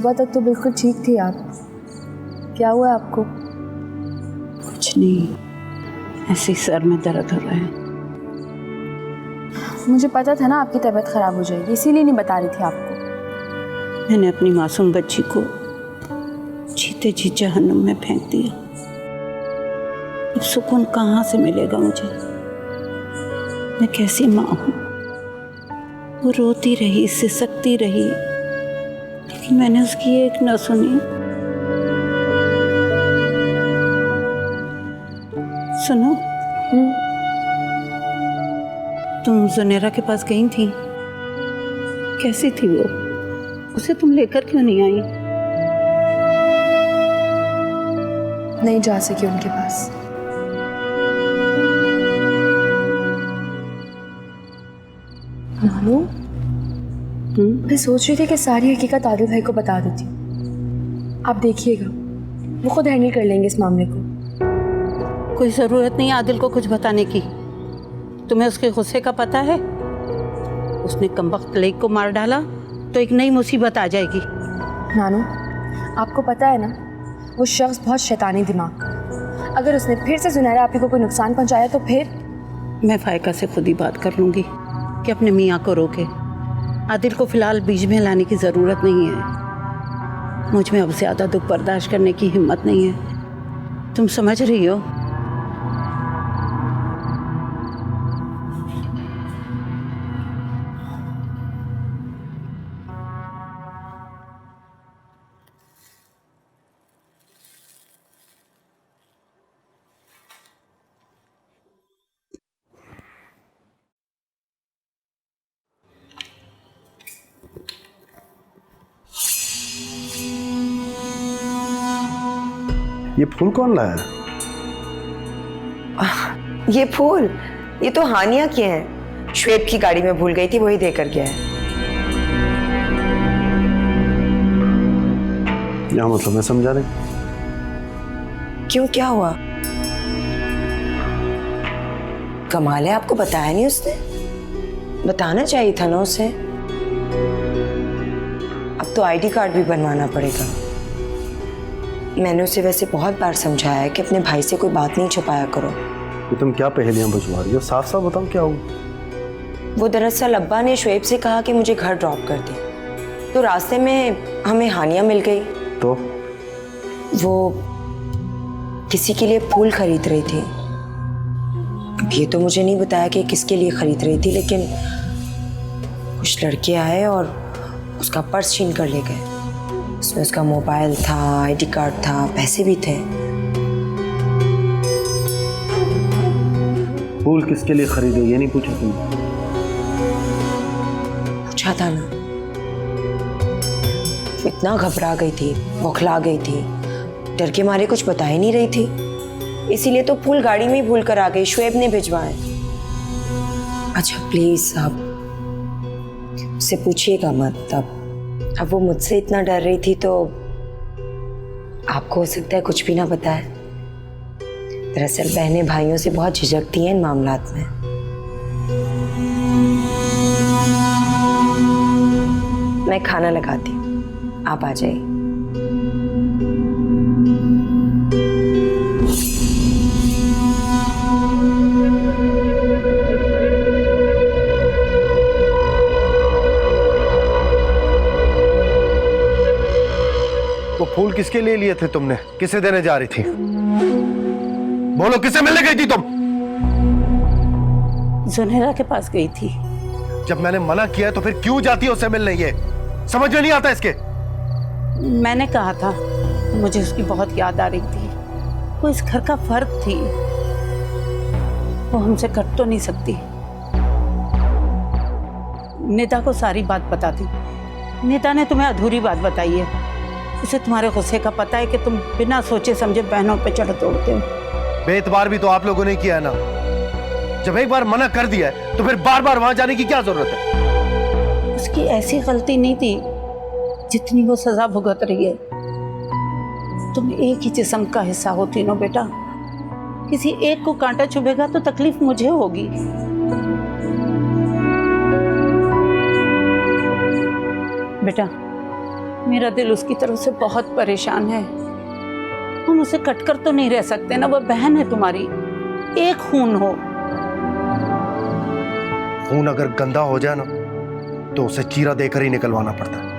सुबह तक तो बिल्कुल ठीक थी आप। क्या हुआ आपको? कुछ नहीं, ऐसे ही सर में दर्द हो रहा है। मुझे पता था ना आपकी तबीयत खराब हो जाएगी, इसीलिए नहीं बता रही थी आपको। मैंने अपनी मासूम बच्ची को जीते जी जहन्नुम में फेंक दिया। अब सुकून कहाँ से मिलेगा मुझे? मैं कैसी माँ हूँ? वो रोती रही, सिसकती रही, लेकिन मैंने उसकी एक न सुनी। सुनो, तुम जुनेरा के पास गई थी, कैसी थी वो? उसे तुम लेकर क्यों नहीं आई? नहीं जा सकी उनके पास। नानू, मैं सोच रही थी कि सारी हकीकत आदिल भाई को बता देती। आप देखिएगा, वो खुद हैंडल कर लेंगे इस मामले को। कोई ज़रूरत नहीं आदिल को कुछ बताने की। तुम्हें उसके गुस्से का पता है? उसने कमबख्त लेक को मार डाला तो एक नई मुसीबत आ जाएगी। नानू, आपको पता है ना, वो शख्स बहुत शैतानी दिमाग का। अगर उसने फिर से जुनैरा आपी को कोई नुकसान पहुंचाया तो फिर? मैं फायका से खुद ही बात कर लूँगी कि अपने मियाँ को रोके। आदिल को फ़िलहाल बीच में लाने की ज़रूरत नहीं है। मुझ में अब ज़्यादा दुख बर्दाश्त करने की हिम्मत नहीं है। तुम समझ रही हो? ये फूल कौन लाया? ये फूल, ये तो हानिया के हैं। श्वेत की गाड़ी में भूल गई थी, वही देकर गया है। क्या मतलब, मैं समझा नहीं। क्यों, क्या हुआ? कमाल है, आपको बताया नहीं उसने? बताना चाहिए था ना उसे। अब तो आईडी कार्ड भी बनवाना पड़ेगा। मैंने उसे वैसे बहुत बार समझाया है कि अपने भाई से कोई बात नहीं छुपाया करो। ये तुम क्या पहेलियां बुझवा रही हो? साफ साफ बताओ क्या हुआ। वो दरअसल अब्बा ने शुएब से कहा कि मुझे घर ड्रॉप कर दे, तो रास्ते में हमें हानिया मिल गई। तो वो किसी के लिए फूल खरीद रही थी। ये तो मुझे नहीं बताया कि किसके लिए खरीद रही थी, लेकिन कुछ लड़के आए और उसका पर्स छीन कर ले गए। उसमें उसका मोबाइल था, आईडी कार्ड था, पैसे भी थे। फूल किसके लिए खरीदे ये नहीं पूछा तुमने? पूछा था ना। वो इतना घबरा गई थी, बौखला गई थी, डर के मारे कुछ बता ही नहीं रही थी। इसीलिए तो फूल गाड़ी में ही भूल कर आ गई। शुएब ने भिजवाए। अच्छा प्लीज आप उससे पूछिएगा मत। अब वो मुझसे इतना डर रही थी तो आपको हो सकता है कुछ भी ना बताए। दरअसल बहनें भाइयों से बहुत झिझकती हैं इन मामलात में। मैं खाना लगाती हूँ, आप आ जाइए। वो फूल किसके लिए लिए थे तुमने? किसे देने जा रही थी? बोलो, किसे मिलने गई थी तुम? जुनेरा के पास गई थी। जब मैंने मना किया तो फिर क्यों जाती है उससे मिलने? ये समझ में नहीं आता इसके। मैंने कहा था मुझे उसकी बहुत याद आ रही थी। वो इस घर का फर्क थी, वो हमसे कट तो नहीं सकती। निदा को सारी बात बता दी। निदा ने तुम्हें अधूरी बात बताई है। उसे तुम्हारे गुस्से का पता है कि तुम बिना सोचे समझे बहनों पे चढ़ तोड़ते हो। बेतबार भी तो आप लोगों ने किया है ना। जब एक बार मना कर दिया है तो फिर बार बार वहां जाने की क्या जरूरत है? उसकी ऐसी गलती नहीं थी जितनी वो सजा भुगत रही है। तुम एक ही जिस्म का हिस्सा हो तीनों बेटा। किसी एक को कांटा चुभेगा तो तकलीफ मुझे होगी। बेटा मेरा दिल उसकी तरफ से बहुत परेशान है। हम उसे कटकर तो नहीं रह सकते ना, वह बहन है तुम्हारी, एक खून हो। खून अगर गंदा हो जाए ना तो उसे चीरा देकर ही निकलवाना पड़ता है।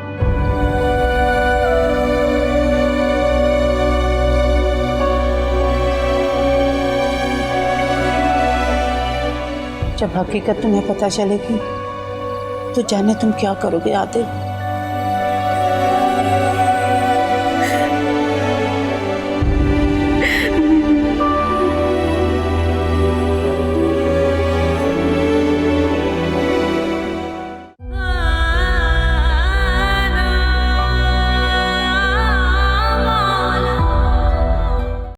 जब हकीकत तुम्हें पता चलेगी तो जाने तुम क्या करोगे आदिल।